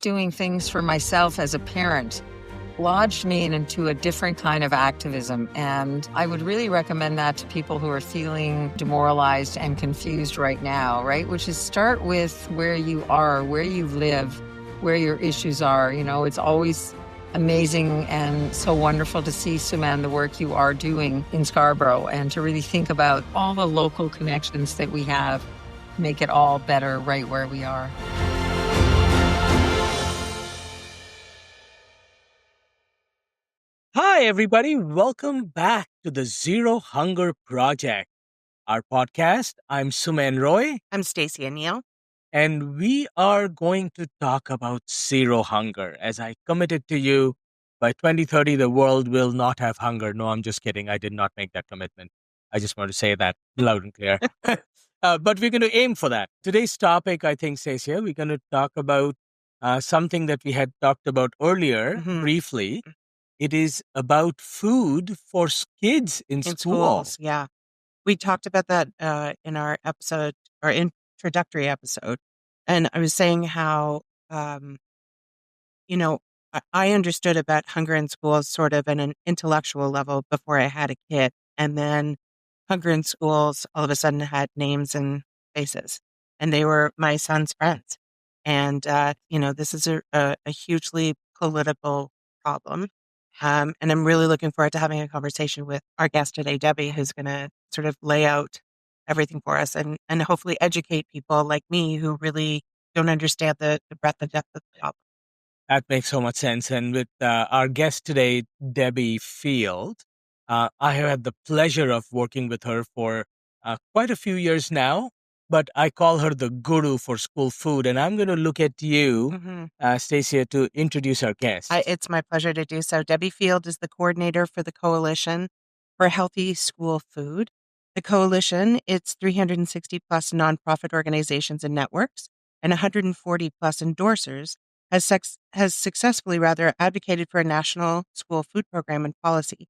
doing things for myself as a parent lodged me into a different kind of activism. And I would really recommend that to people who are feeling demoralized and confused right now, right? Which is start with where you are, where you live, where your issues are. It's always amazing and so wonderful to see, Suman, the work you are doing in Scarborough, and to really think about all the local connections that we have, make it all better right where we are. Hi, everybody. Welcome back to the Zero Hunger Project, our podcast. I'm Suman Roy. I'm Stacia Neale. And we are going to talk about zero hunger. As I committed to you, by 2030, the world will not have hunger. No, I'm just kidding. I did not make that commitment. I just want to say that loud and clear. But we're going to aim for that. Today's topic, I think, Stacia, we're going to talk about something that we had talked about earlier briefly. It is about food for kids in schools. Yeah. We talked about that in our episode, our introductory episode. And I was saying how, I understood about hunger in schools sort of at an intellectual level before I had a kid. And then hunger in schools all of a sudden had names and faces. And they were my son's friends. And, this is a hugely political problem. And I'm really looking forward to having a conversation with our guest today, Debbie, who's going to sort of lay out everything for us and hopefully educate people like me who really don't understand the breadth and depth of the problem. That makes so much sense. And with our guest today, Debbie Field, I have had the pleasure of working with her for quite a few years now. But I call her the guru for school food. And I'm going to look at you, Stacia, to introduce our guest. It's my pleasure to do so. Debbie Field is the coordinator for the Coalition for Healthy School Food. The Coalition, it's 360 plus nonprofit organizations and networks and 140 plus endorsers, has successfully advocated for a national school food program and policy.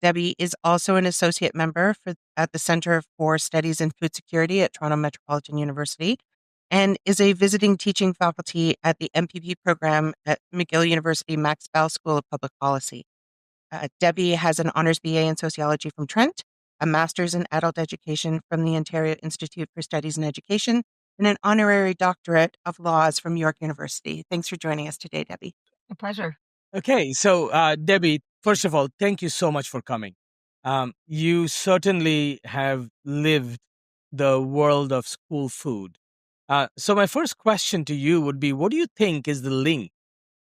Debbie is also an associate member at the Center for Studies in Food Security at Toronto Metropolitan University and is a visiting teaching faculty at the MPP program at McGill University Max Bell School of Public Policy. Debbie has an honors BA in sociology from Trent, a master's in adult education from the Ontario Institute for Studies in Education, and an honorary doctorate of laws from York University. Thanks for joining us today, Debbie. A pleasure. Okay, so Debbie, first of all, thank you so much for coming. You certainly have lived the world of school food. So my first question to you would be, what do you think is the link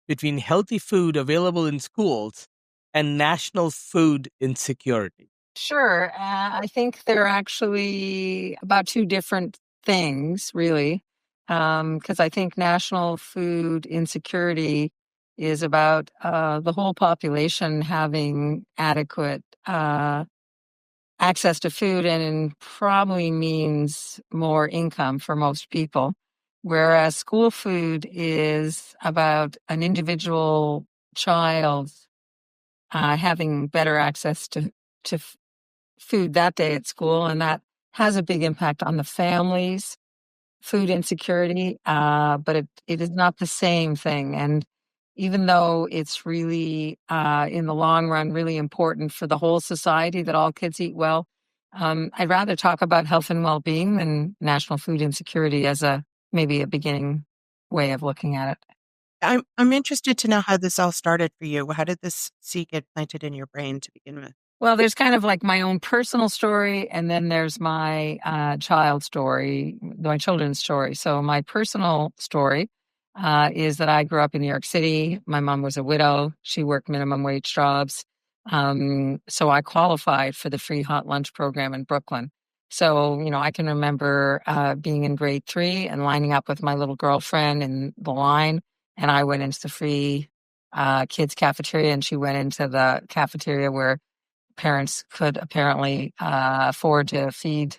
between healthy food available in schools and national food insecurity? Sure. I think they're actually about two different things, really, because I think national food insecurity is about the whole population having adequate access to food, and probably means more income for most people. Whereas school food is about an individual child having better access to food that day at school, and that has a big impact on the family's food insecurity, but it is not the same thing. And even though it's really, in the long run, really important for the whole society that all kids eat well, I'd rather talk about health and well-being than national food insecurity as maybe a beginning way of looking at it. I'm interested to know how this all started for you. How did this seed get planted in your brain to begin with? Well, there's kind of like my own personal story, and then there's my child's story, my children's story. So my personal story is that I grew up in New York City. My mom was a widow. She worked minimum wage jobs. So I qualified for the free hot lunch program in Brooklyn. So, I can remember being in grade 3 and lining up with my little girlfriend in the line. And I went into the free kids cafeteria, and she went into the cafeteria where parents could apparently afford to feed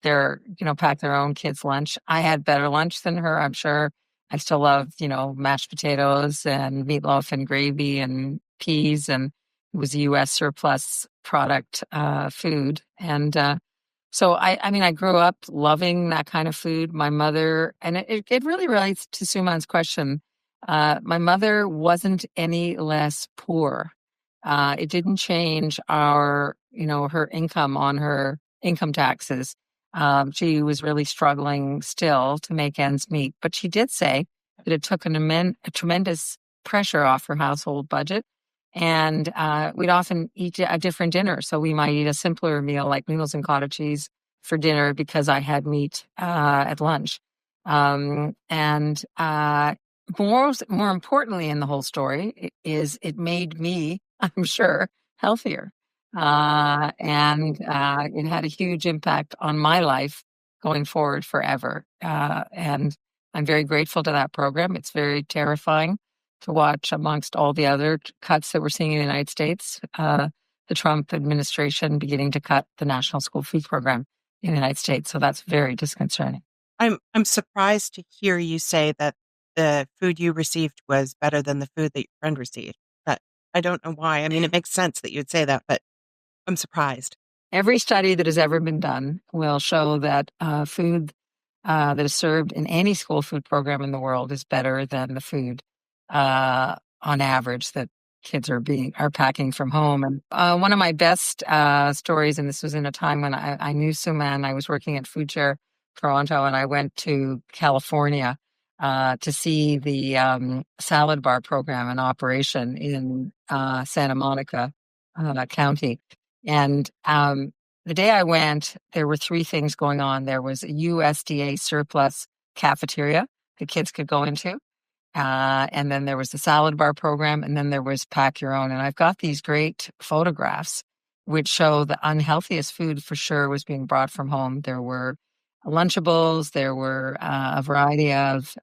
pack their own kids' lunch. I had better lunch than her, I'm sure. I still love, mashed potatoes and meatloaf and gravy and peas, and it was a U.S. surplus product food. And so, I grew up loving that kind of food. My mother, and it really relates to Suman's question. My mother wasn't any less poor. It didn't change her income on her income taxes. She was really struggling still to make ends meet, but she did say that it took a tremendous pressure off her household budget. And we'd often eat a different dinner. So we might eat a simpler meal like noodles and cottage cheese for dinner because I had meat at lunch. And more importantly in the whole story is it made me, I'm sure, healthier. And it had a huge impact on my life going forward forever. And I'm very grateful to that program. It's very terrifying to watch amongst all the other cuts that we're seeing in the United States, the Trump administration beginning to cut the National School Food Program in the United States. So that's very disconcerting. I'm surprised to hear you say that the food you received was better than the food that your friend received. But I don't know why. I mean, it makes sense that you'd say that, but I'm surprised. Every study that has ever been done will show that food that is served in any school food program in the world is better than the food on average that kids are packing from home. And one of my best stories, and this was in a time when I knew Suman, I was working at Food Share Toronto, and I went to California to see the salad bar program in operation in Santa Monica County. And the day I went, there were three things going on. There was a USDA surplus cafeteria the kids could go into. And then there was the salad bar program, and then there was pack your own. And I've got these great photographs which show the unhealthiest food for sure was being brought from home. There were Lunchables, there were a variety of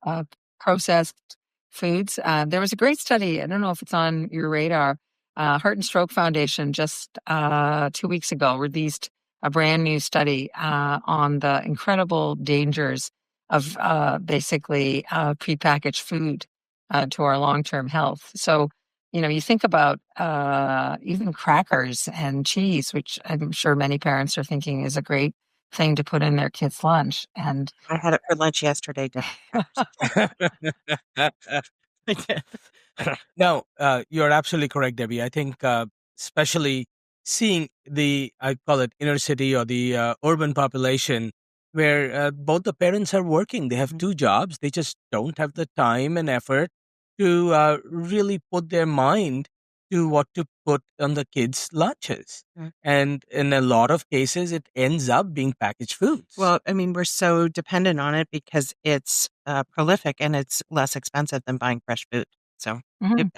processed foods. There was a great study, I don't know if it's on your radar, Heart and Stroke Foundation just 2 weeks ago released a brand new study on the incredible dangers of basically prepackaged food to our long-term health. So, you think about even crackers and cheese, which I'm sure many parents are thinking is a great thing to put in their kids' lunch. And I had it for lunch yesterday. No, you're absolutely correct, Debbie. I think especially seeing I call it inner city or the urban population where both the parents are working. They have two jobs. They just don't have the time and effort to really put their mind to what to put on the kids' lunches. And in a lot of cases, it ends up being packaged foods. Well, I mean, we're so dependent on it because it's prolific and it's less expensive than buying fresh food. So,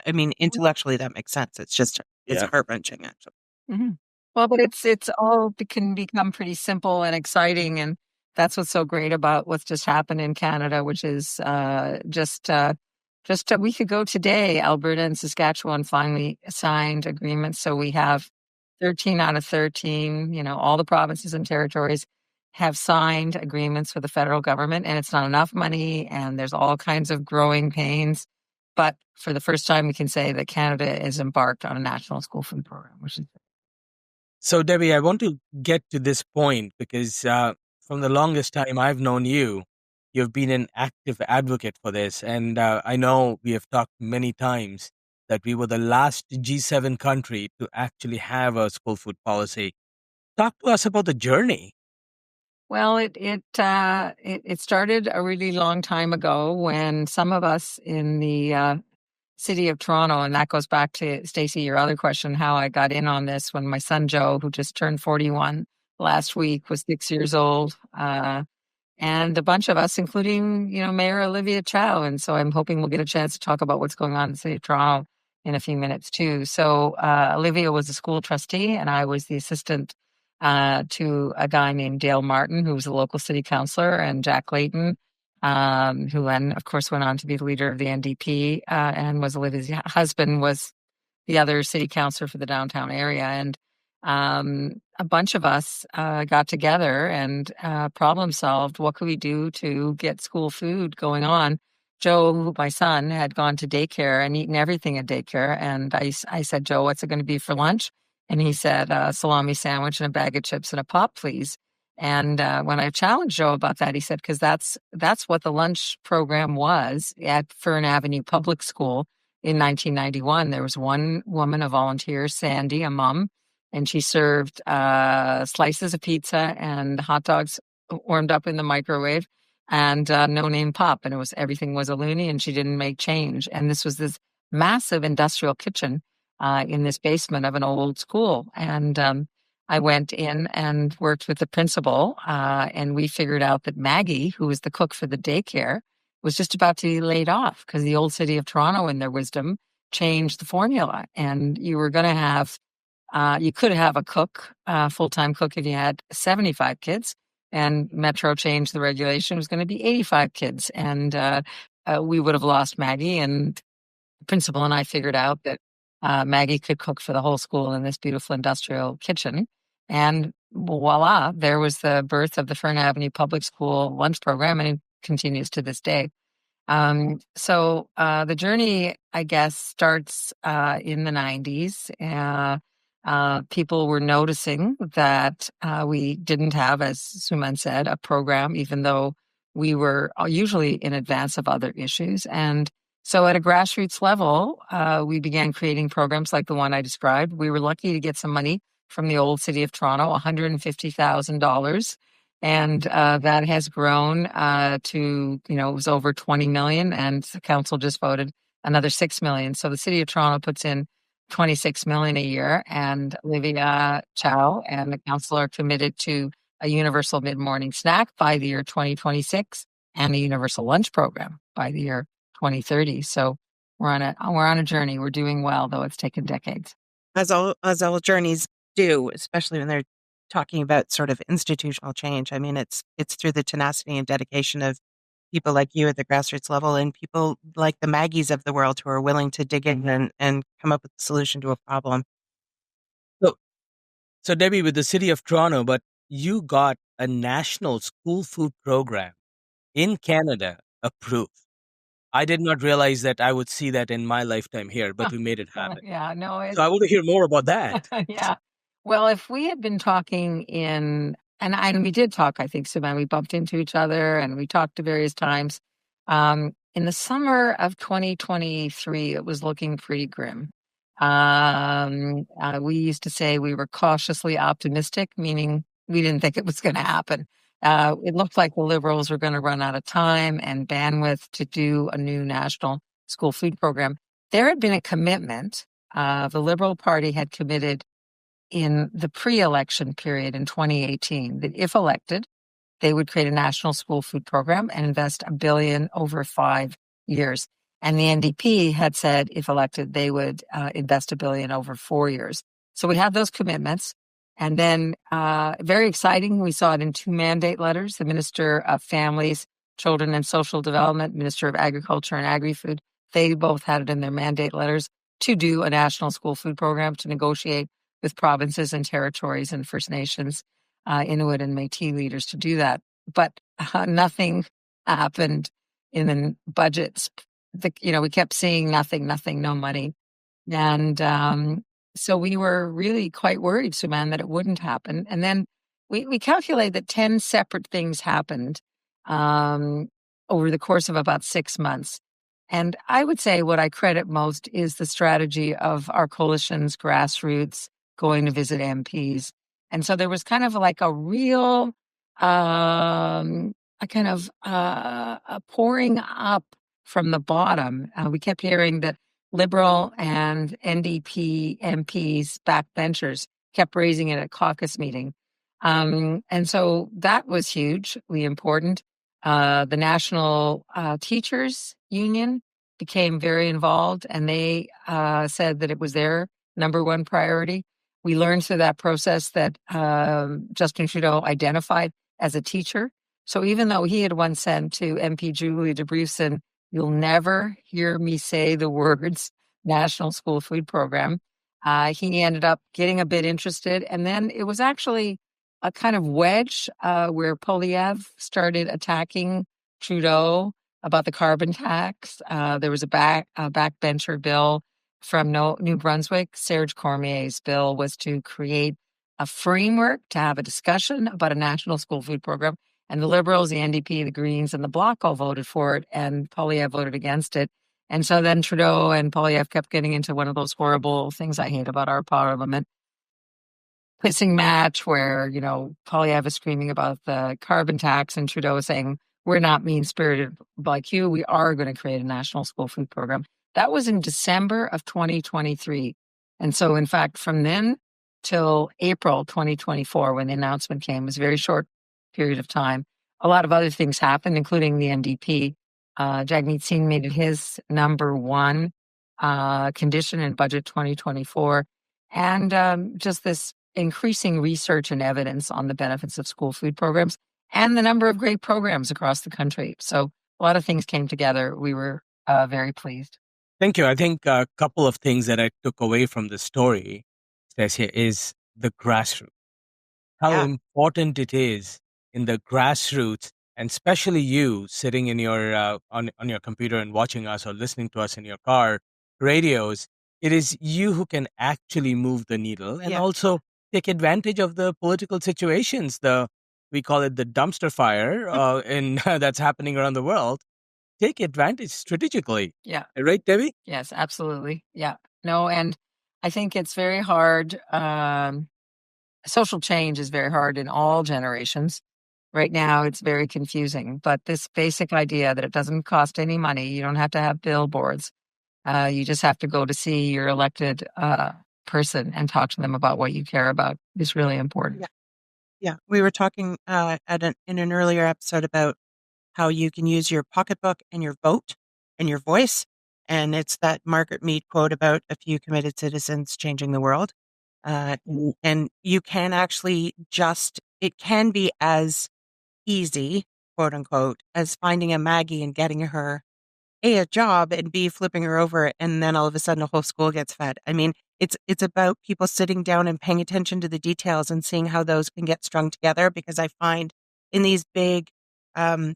intellectually, that makes sense. It's just, it's heart-wrenching, actually. Mm-hmm. Well, but it's all can become pretty simple and exciting, and that's what's so great about what's just happened in Canada, which is just a week ago today, Alberta and Saskatchewan finally signed agreements. So we have 13 out of 13, all the provinces and territories have signed agreements with the federal government, and it's not enough money, and there's all kinds of growing pains. But for the first time, we can say that Canada is embarked on a national school food program, which is. So, Debbie, I want to get to this point because from the longest time I've known you, you've been an active advocate for this. And I know we have talked many times that we were the last G7 country to actually have a school food policy. Talk to us about the journey. Well, it started a really long time ago when some of us in the city of Toronto, and that goes back to Stacia, your other question, how I got in on this when my son Joe, who just turned 41 last week, was 6 years old, and a bunch of us, including Mayor Olivia Chow, and so I'm hoping we'll get a chance to talk about what's going on in the city of Toronto in a few minutes too. So Olivia was a school trustee, and I was the assistant to a guy named Dale Martin, who was a local city councillor, and Jack Layton, who then, of course, went on to be the leader of the NDP, and was Olivia's husband, was the other city councillor for the downtown area. And a bunch of us got together and problem solved. What could we do to get school food going on? Joe, my son, had gone to daycare and eaten everything at daycare. And I said, Joe, what's it going to be for lunch? And he said, a salami sandwich and a bag of chips and a pop, please. And when I challenged Joe about that, he said, because that's what the lunch program was at Fern Avenue Public School in 1991. There was one woman, a volunteer, Sandy, a mom, and she served slices of pizza and hot dogs warmed up in the microwave and no name pop. And everything was a loony, and she didn't make change. And this was this massive industrial kitchen in this basement of an old school. And I went in and worked with the principal, and we figured out that Maggie, who was the cook for the daycare, was just about to be laid off because the old city of Toronto, in their wisdom, changed the formula. And you were going to have, you could have a cook, full-time cook, if you had 75 kids, and Metro changed the regulation. It was going to be 85 kids. And we would have lost Maggie, and the principal and I figured out that Maggie could cook for the whole school in this beautiful industrial kitchen. And voila, there was the birth of the Fern Avenue Public School lunch program, and it continues to this day. So the journey, I guess, starts in the 90s. People were noticing that we didn't have, as Suman said, a program, even though we were usually in advance of other issues. And so at a grassroots level, we began creating programs like the one I described. We were lucky to get some money from the old city of Toronto, $150,000. And that has grown to, it was over 20 million, and the council just voted another 6 million. So the city of Toronto puts in 26 million a year, and Olivia Chow and the council are committed to a universal mid-morning snack by the year 2026 and a universal lunch program by the year 2030. So we're on a journey. We're doing well, though it's taken decades. As all journeys do, especially when they're talking about sort of institutional change. I mean, it's through the tenacity and dedication of people like you at the grassroots level, and people like the Maggies of the world who are willing to dig in and come up with a solution to a problem. So Debbie, with the city of Toronto, but you got a national school food program in Canada approved. I did not realize that I would see that in my lifetime here, but we made it happen. Yeah, no, So I want to hear more about that. Yeah. Well, if we had been talking and we did talk, I think, Suman, we bumped into each other and we talked at various times. In the summer of 2023, it was looking pretty grim. We used to say we were cautiously optimistic, meaning we didn't think it was going to happen. It looked like the Liberals were going to run out of time and bandwidth to do a new national school food program. There had been a commitment. The Liberal Party had committed in the pre-election period in 2018 that if elected, they would create a national school food program and invest $1 billion over 5 years. And the NDP had said, if elected, they would invest $1 billion over 4 years. So we had those commitments. And then, very exciting, we saw it in 2 mandate letters. The Minister of Families, Children and Social Development, Minister of Agriculture and Agri-Food, they both had it in their mandate letters to do a national school food program, to negotiate with provinces and territories and First Nations, Inuit and Métis leaders to do that. But nothing happened in the budgets. We kept seeing nothing, no money. And so we were really quite worried, Suman, that it wouldn't happen. And then we calculated that 10 separate things happened over the course of about 6 months. And I would say what I credit most is the strategy of our coalition's Grassroots going to visit MPs. And so there was kind of like a real, a pouring up from the bottom. We kept hearing that Liberal and NDP MPs, backbenchers, kept raising it at caucus meeting. And so that was hugely important. The National Teachers Union became very involved, and they said that it was their number one priority. We learned through that process that Justin Trudeau identified as a teacher. So even though he had once said to MP Julie DeBruson, "You'll never hear me say the words National School Food Program," he ended up getting a bit interested. And then it was actually a kind of wedge where Polyev started attacking Trudeau about the carbon tax. There was a backbencher bill from New Brunswick. Serge Cormier's bill was to create a framework to have a discussion about a national school food program. And the Liberals, the NDP, the Greens, and the Bloc all voted for it, and Poilievre voted against it. And so then Trudeau and Poilievre kept getting into one of those horrible things I hate about our parliament, pissing match where, Poilievre is screaming about the carbon tax and Trudeau is saying, we're not mean-spirited like you. We are going to create a national school food program. That was in December of 2023. And so, in fact, from then till April 2024, when the announcement came, it was a very short period of time. A lot of other things happened, including the NDP. Jagmeet Singh made it his number one condition in budget 2024. And just this increasing research and evidence on the benefits of school food programs and the number of great programs across the country. So a lot of things came together. We were very pleased. Thank you. I think a couple of things that I took away from the story, Stacia, is the grassroots. How important it is in the grassroots, and especially you sitting in your on your computer and watching us or listening to us in your car radios. It is you who can actually move the needle and also take advantage of the political situations. We call it the dumpster fire in that's happening around the world. Take advantage strategically. Yeah. Right, Debbie? Yes, absolutely. Yeah. No, and I think it's very hard. Social change is very hard in all generations. Right now, it's very confusing. But this basic idea that it doesn't cost any money, you don't have to have billboards. You just have to go to see your elected person and talk to them about what you care about is really important. Yeah. We were talking in an earlier episode about how you can use your pocketbook and your vote and your voice. And it's that Margaret Mead quote about a few committed citizens changing the world. And you can actually it can be as easy, quote unquote, as finding a Maggie and getting her A, a job, and B, flipping her over. And then all of a sudden a whole school gets fed. I mean, it's about people sitting down and paying attention to the details and seeing how those can get strung together. Because I find in these big, kind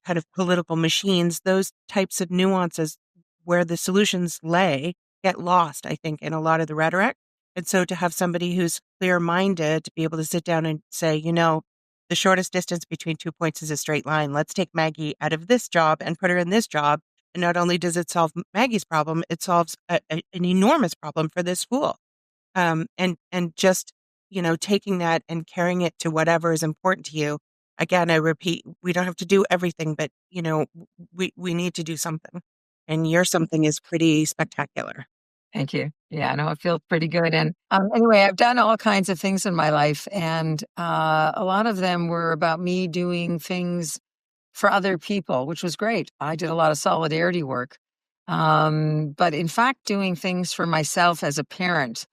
of political machines, those types of nuances where the solutions lay get lost, I think, in a lot of the rhetoric. And so to have somebody who's clear-minded to be able to sit down and say, the shortest distance between 2 points is a straight line. Let's take Maggie out of this job and put her in this job. And not only does it solve Maggie's problem, it solves an enormous problem for this school. And just, taking that and carrying it to whatever is important to you. Again, I repeat, we don't have to do everything, but, we need to do something. And your something is pretty spectacular. Thank you. Yeah, no, it feels pretty good. And anyway, I've done all kinds of things in my life, and a lot of them were about me doing things for other people, which was great. I did a lot of solidarity work. But in fact, doing things for myself as a parent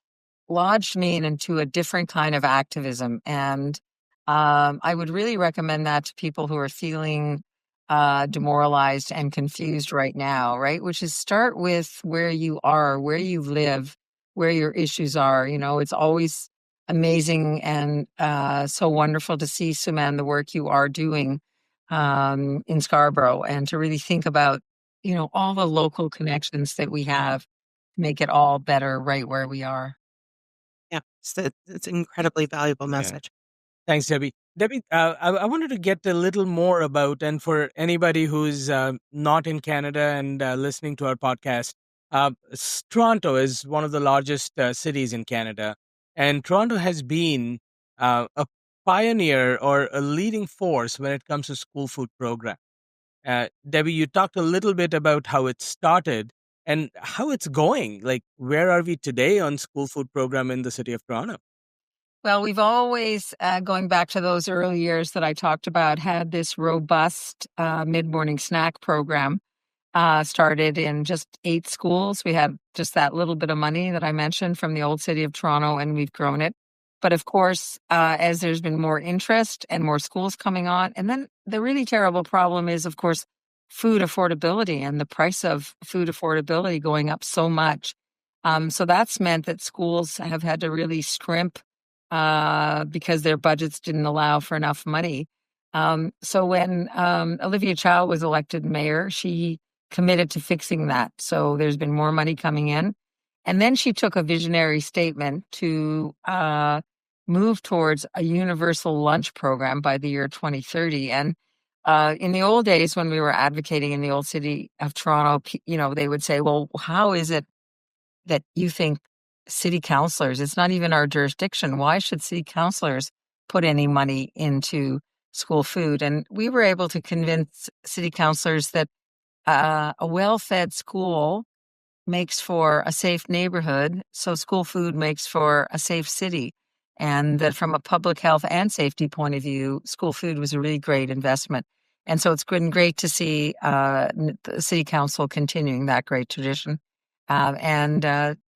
lodged me into a different kind of activism. And I would really recommend that to people who are feeling demoralized and confused right now, right? Which is start with where you are, where you live, where your issues are. It's always amazing and so wonderful to see, Suman, the work you are doing in Scarborough, and to really think about, all the local connections that we have to make it all better right where we are. Yeah, it's an incredibly valuable message. Thanks, Debbie. Debbie, I wanted to get a little more about, and for anybody who's not in Canada and listening to our podcast, Toronto is one of the largest cities in Canada, and Toronto has been a pioneer or a leading force when it comes to school food program. Debbie, you talked a little bit about how it started and how it's going. Like, where are we today on school food program in the city of Toronto? Well, we've always, going back to those early years that I talked about, had this robust mid-morning snack program. Started in just 8 schools. We had just that little bit of money that I mentioned from the old city of Toronto, and we've grown it. But of course, as there's been more interest and more schools coming on, and then the really terrible problem is, of course, food affordability and the price of food affordability going up so much. So that's meant that schools have had to really scrimp because their budgets didn't allow for enough money. So when Olivia Chow was elected mayor, she committed to fixing that. So there's been more money coming in. And then she took a visionary statement to move towards a universal lunch program by the year 2030. And in the old days, when we were advocating in the old city of Toronto, they would say, well, how is it that you think city councillors, it's not even our jurisdiction, why should city councillors put any money into school food? And we were able to convince city councillors that a well-fed school makes for a safe neighborhood, so school food makes for a safe city. And that from a public health and safety point of view, school food was a really great investment. And so it's been great to see the City Council continuing that great tradition and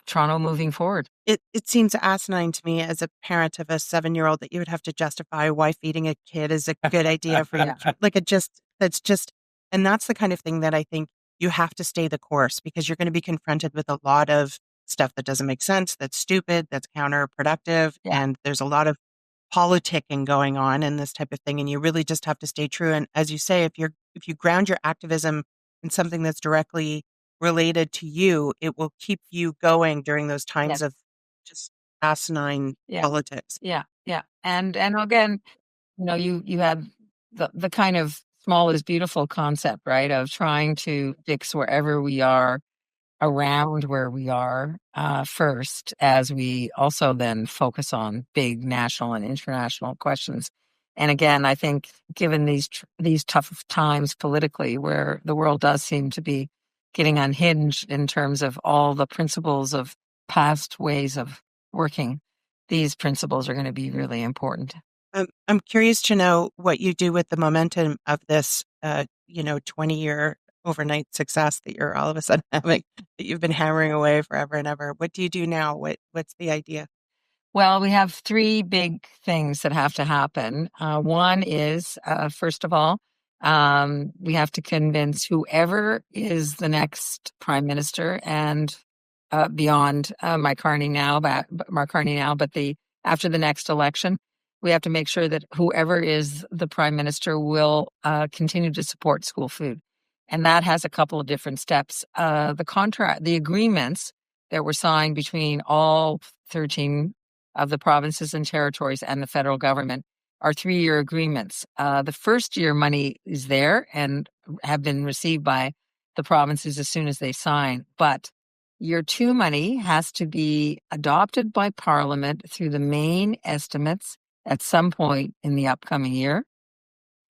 Toronto moving forward. It seems asinine to me as a parent of a 7-year-old that you would have to justify why feeding a kid is a good idea for you. Like and that's the kind of thing that I think you have to stay the course, because you're going to be confronted with a lot of stuff that doesn't make sense, that's stupid, that's counterproductive. Yeah. And there's a lot of politicking going on in this type of thing. And you really just have to stay true. And as you say, if you ground your activism in something that's directly related to you, it will keep you going during those times Yes. of just asinine politics. Yeah. And again, you have the kind of small is beautiful concept, right? Of trying to fix wherever we are around where we are first, as we also then focus on big national and international questions. And again, I think given these tough times politically, where the world does seem to be getting unhinged in terms of all the principles of past ways of working, these principles are going to be really important. I'm curious to know what you do with the momentum of this, 20-year overnight success that you're all of a sudden having, that you've been hammering away forever and ever. What do you do now? What's the idea? Well, we have three big things that have to happen. One is, first of all, we have to convince whoever is the next prime minister and beyond Mike Carney now, but after the next election, we have to make sure that whoever is the prime minister will continue to support school food. And that has a couple of different steps. The agreements that were signed between all 13 of the provinces and territories and the federal government are 3-year agreements. The first year money is there and have been received by the provinces as soon as they sign. But year 2 money has to be adopted by Parliament through the main estimates at some point in the upcoming year.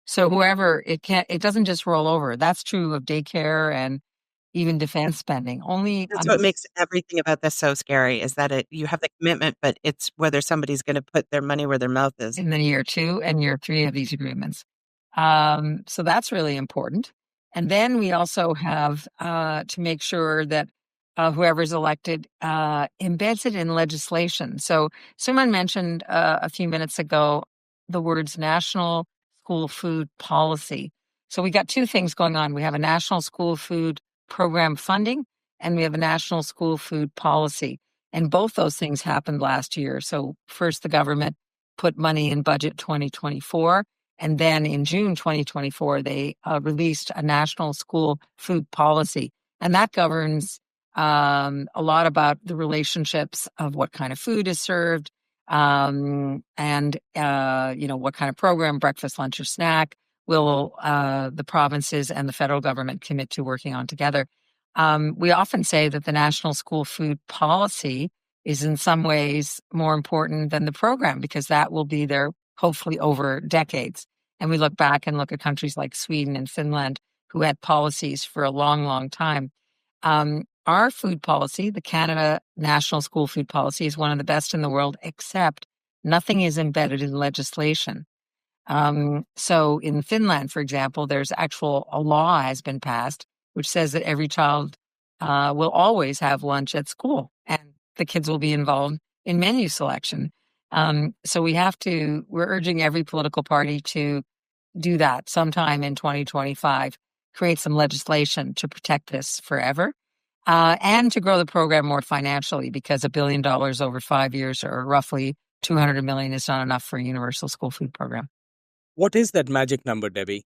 So it doesn't just roll over. That's true of daycare and even defense spending. That's what makes everything about this so scary, is that you have the commitment, but it's whether somebody's going to put their money where their mouth is. In the year 2 and year 3 of these agreements. So that's really important. And then we also have to make sure that whoever's elected embeds it in legislation. So Suman mentioned a few minutes ago the words national school food policy. So we got two things going on. We have a national school food program funding, and we have a national school food policy. And both those things happened last year. So first, the government put money in budget 2024. And then in June 2024, they released a national school food policy. And that governs a lot about the relationships of what kind of food is served, and what kind of program, breakfast, lunch, or snack, will the provinces and the federal government commit to working on together. We often say that the national school food policy is in some ways more important than the program, because that will be there hopefully over decades. And we look back and look at countries like Sweden and Finland who had policies for a long, long time. Our food policy, the Canada National School Food Policy, is one of the best in the world, except nothing is embedded in legislation. So in Finland, for example, a law has been passed which says that every child will always have lunch at school, and the kids will be involved in menu selection. So we're urging every political party to do that sometime in 2025, create some legislation to protect this forever, and to grow the program more financially, because $1 billion over 5 years, or roughly $200 million, is not enough for a universal school food program. What is that magic number, Debbie?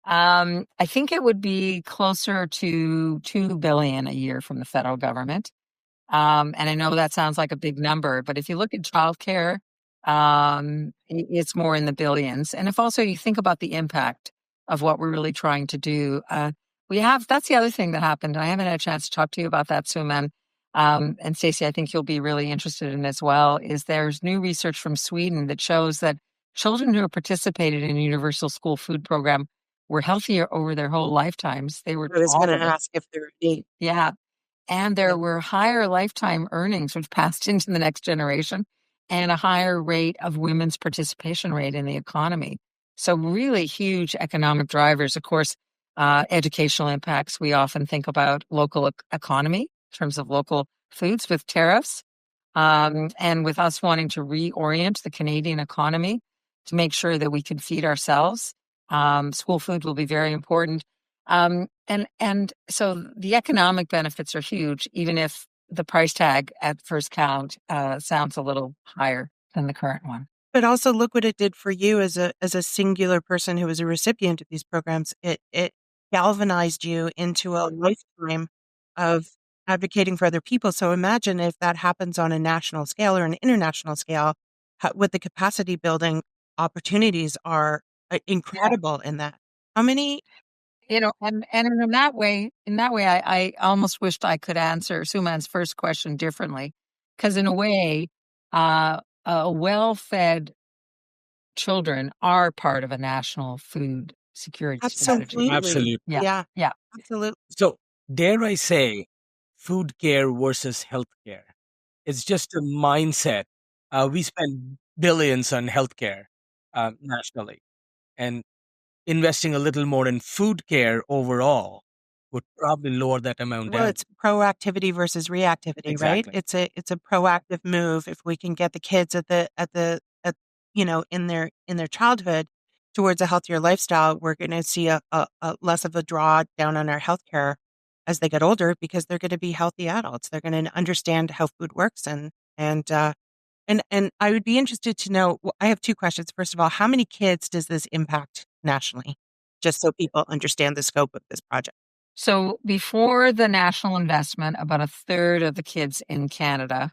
I think it would be closer to $2 billion a year from the federal government. And I know that sounds like a big number, but if you look at childcare, it's more in the billions. And if also you think about the impact of what we're really trying to do, that's the other thing that happened. I haven't had a chance to talk to you about that, Suman. And Stacia, I think you'll be really interested in as well, is there's new research from Sweden that shows that children who have participated in a universal school food program were healthier over their whole lifetimes. They were I was going to taller. ask if there are any. Yeah. And there were higher lifetime earnings, which passed into the next generation, and a higher rate of women's participation rate in the economy. So really huge economic drivers. Of course, educational impacts. We often think about local economy in terms of local foods with tariffs. And with us wanting to reorient the Canadian economy to make sure that we can feed ourselves, school food will be very important. And so the economic benefits are huge, even if the price tag at first count sounds a little higher than the current one. But also look what it did for you as a singular person who was a recipient of these programs. It galvanized you into a lifetime of advocating for other people. So imagine if that happens on a national scale or an international scale, what the capacity building opportunities are incredible in that. How many? And in that way, I almost wished I could answer Suman's first question differently, because in a way, well-fed children are part of a national food security strategy. Absolutely. Yeah. Absolutely. So, dare I say, food care versus healthcare? It's just a mindset. We spend billions on healthcare nationally, and investing a little more in food care overall would probably lower that amount Well, down. it's proactivity versus reactivity, right? Exactly. It's a proactive move. If we can get the kids in their childhood towards a healthier lifestyle, we're going to see a less of a draw down on our healthcare as they get older, because they're going to be healthy adults. They're going to understand how food works, and I would be interested to know. I have two questions. First of all, how many kids does this impact nationally? Just so people understand the scope of this project. So before the national investment, about a third of the kids in Canada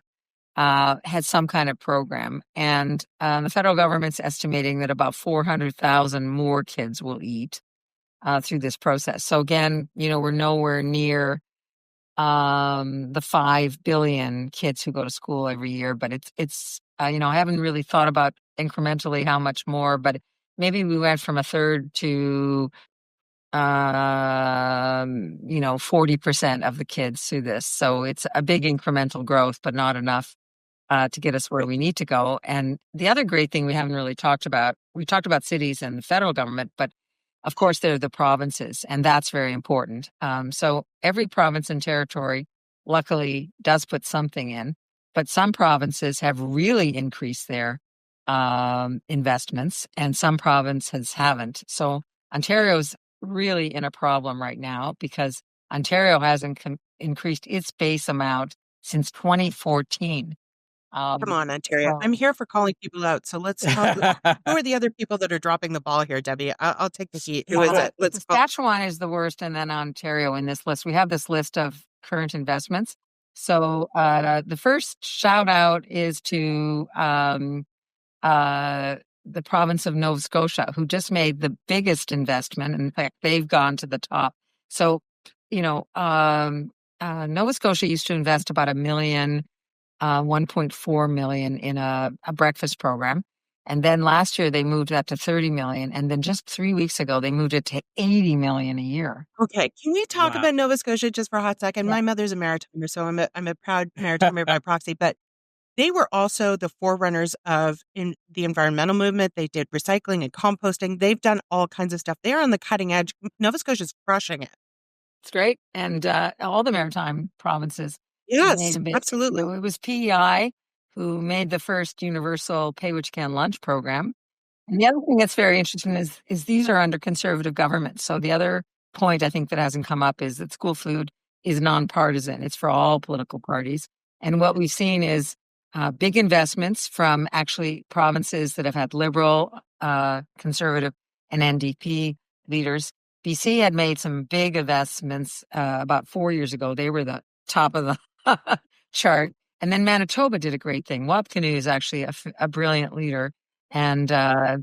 had some kind of program. And the federal government's estimating that about 400,000 more kids will eat through this process. So again, we're nowhere near the 5 billion kids who go to school every year, but it's I haven't really thought about incrementally how much more, but maybe we went from a third to 40% of the kids through this. So it's a big incremental growth, but not enough to get us where we need to go. And the other great thing we haven't really talked about, we talked about cities and the federal government, but of course they're the provinces, and that's very important. So every province and territory, luckily, does put something in, but some provinces have really increased their investments, and some provinces haven't. So Ontario's really in a problem right now because Ontario hasn't increased its base amount since 2014. Come on, Ontario. I'm here for calling people out. So let's talk. Who are the other people that are dropping the ball here, Debbie? I'll take the heat. Who is it? Saskatchewan is the worst, and then Ontario in this list. We have this list of current investments. So the first shout out is to the province of Nova Scotia, who just made the biggest investment. In fact, they've gone to the top. So, Nova Scotia used to invest about $1.4 million in a breakfast program. And then last year they moved that to 30 million. And then just 3 weeks ago, they moved it to 80 million a year. Okay. Can we talk about Nova Scotia just for a hot second? Yeah. My mother's a maritimer, so I'm a proud maritimer by proxy, but they were also the forerunners of in the environmental movement. They did recycling and composting. They've done all kinds of stuff. They're on the cutting edge. Nova Scotia's crushing it. It's great. And all the maritime provinces. Yes, absolutely. It was PEI who made the first universal pay what you can lunch program. And the other thing that's very interesting is these are under conservative government. So the other point I think that hasn't come up is that school food is nonpartisan. It's for all political parties. And what we've seen is big investments from actually provinces that have had Liberal, Conservative, and NDP leaders. BC had made some big investments about 4 years ago. They were the top of the chart. And then Manitoba did a great thing. Wapkanu is actually a brilliant leader and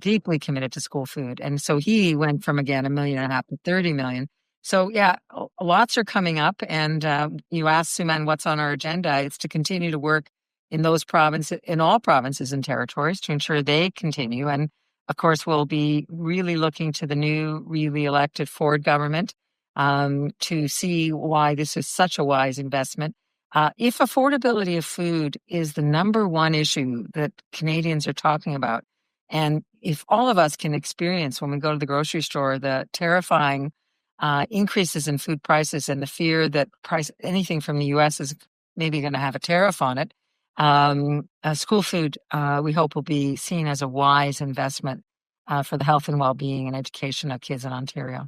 deeply committed to school food. And so he went from, again, 1.5 million to 30 million. So yeah, lots are coming up. And you asked Suman what's on our agenda. It's to continue to work in those provinces, in all provinces and territories, to ensure they continue. And of course, we'll be really looking to the new, really elected Ford government to see why this is such a wise investment. If affordability of food is the number one issue that Canadians are talking about, and if all of us can experience when we go to the grocery store the terrifying increases in food prices and the fear that anything from the U.S. is maybe going to have a tariff on it, school food, we hope, will be seen as a wise investment for the health and well-being and education of kids in Ontario.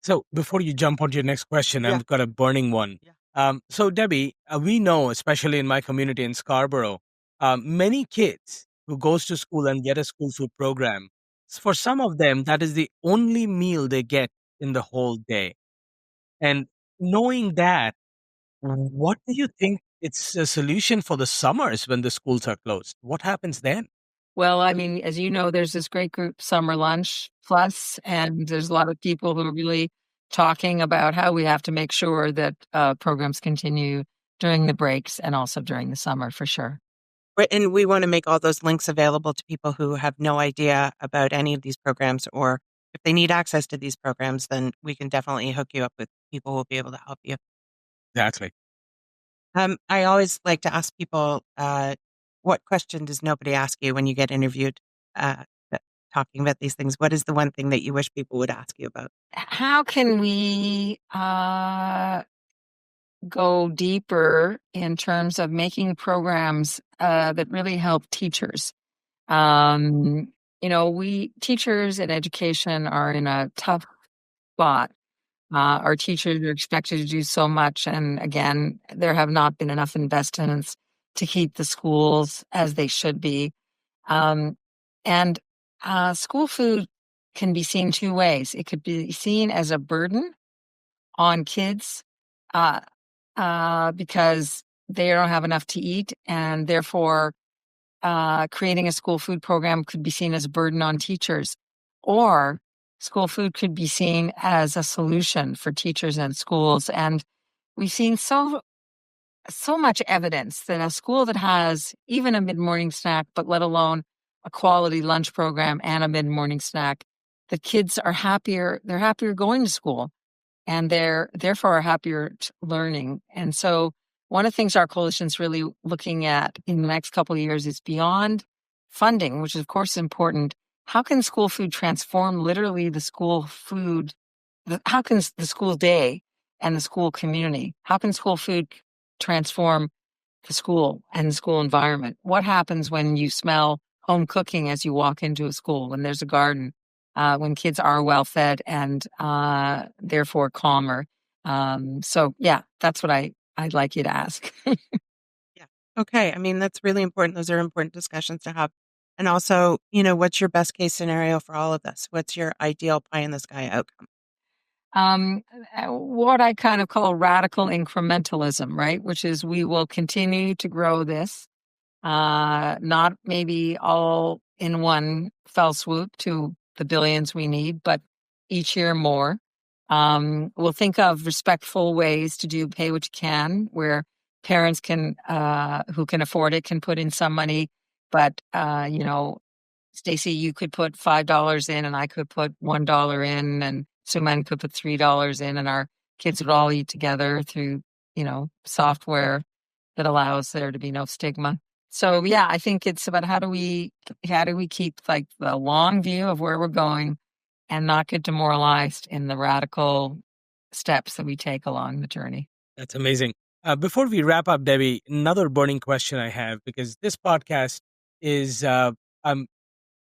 So before you jump onto your next question, Yeah. I've got a burning one. Yeah. So Debbie, we know, especially in my community in Scarborough, many kids who goes to school and get a school food program, for some of them, that is the only meal they get in the whole day. And knowing that, what do you think it's a solution for the summers when the schools are closed? What happens then? Well, I mean, as you know, there's this great group, Summer Lunch Plus, and there's a lot of people who are really talking about how we have to make sure that programs continue during the breaks and also during the summer, for sure. Right, and we want to make all those links available to people who have no idea about any of these programs, or if they need access to these programs, then we can definitely hook you up with people who will be able to help you. Exactly. I always like to ask people, what question does nobody ask you when you get interviewed talking about these things? What is the one thing that you wish people would ask you about? How can we go deeper in terms of making programs that really help teachers? We teachers in education are in a tough spot. Our teachers are expected to do so much, and again, there have not been enough investments to keep the schools as they should be. Um, and school food can be seen two ways. It could be seen as a burden on kids uh, because they don't have enough to eat, and therefore creating a school food program could be seen as a burden on teachers, or school food could be seen as a solution for teachers and schools. And we've seen so much evidence that a school that has even a mid-morning snack, but let alone a quality lunch program and a mid-morning snack, the kids are happier. They're happier going to school, and they're therefore happier learning. And so one of the things our coalition's really looking at in the next couple of years is beyond funding, which is of course important. How can school food transform literally the school food? How can the school day and the school community? How can school food transform the school and the school environment? What happens when you smell home cooking as you walk into a school, when there's a garden, when kids are well fed and therefore calmer? So yeah, that's what I'd like you to ask. Yeah. Okay. I mean, that's really important. Those are important discussions to have. And also, what's your best case scenario for all of this? What's your ideal pie in the sky outcome? um, what I kind of call radical incrementalism, right? Which is we will continue to grow this, not maybe all in one fell swoop to the billions we need, but each year more. We'll think of respectful ways to do pay what you can, where parents can, who can afford it, can put in some money, but Stacia, you could put $5 in, and I could put $1 in, and Suman could put $3 in, and our kids would all eat together through, software that allows there to be no stigma. So yeah, I think it's about how do we keep like the long view of where we're going and not get demoralized in the radical steps that we take along the journey. That's amazing. Before we wrap up, Debbie, another burning question I have, because this podcast is, I'm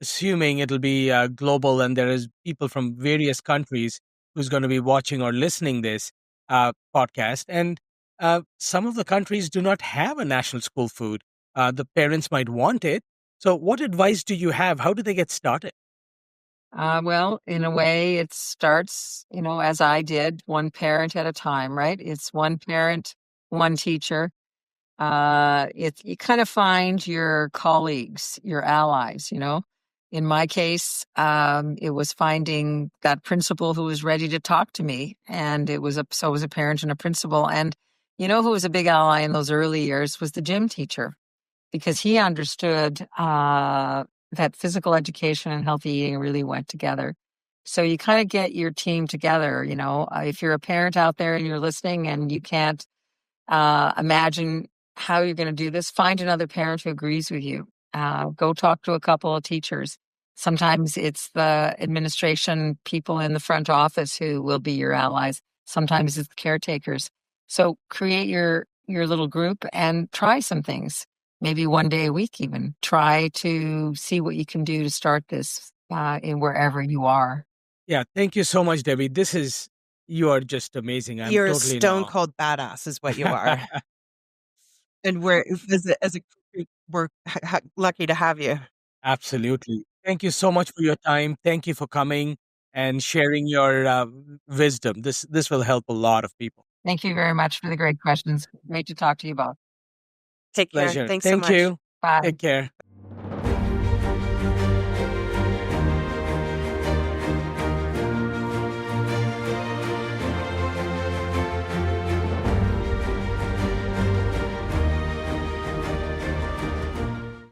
assuming it'll be global, and there is people from various countries who's going to be watching or listening this podcast, and some of the countries do not have a national school food. The parents might want it. So, what advice do you have? How do they get started? Well, in a way, it starts, as I did, one parent at a time, right? It's one parent, one teacher. You kind of find your colleagues, your allies, In my case, it was finding that principal who was ready to talk to me. And it was a parent and a principal. And who was a big ally in those early years was the gym teacher, because he understood that physical education and healthy eating really went together. So you kind of get your team together, if you're a parent out there and you're listening and you can't imagine how you're going to do this, find another parent who agrees with you. Go talk to a couple of teachers. Sometimes it's the administration people in the front office who will be your allies. Sometimes it's the caretakers. So create your little group and try some things. Maybe one day a week even. Try to see what you can do to start this in wherever you are. Yeah, thank you so much, Debbie. You are just amazing. You're totally a stone cold badass is what you are. And we're lucky to have you. Absolutely. Thank you so much for your time. Thank you for coming and sharing your wisdom. This will help a lot of people. Thank you very much for the great questions. Great to talk to you both. Take care. Pleasure. Thanks so much. Thank you. Bye. Take care.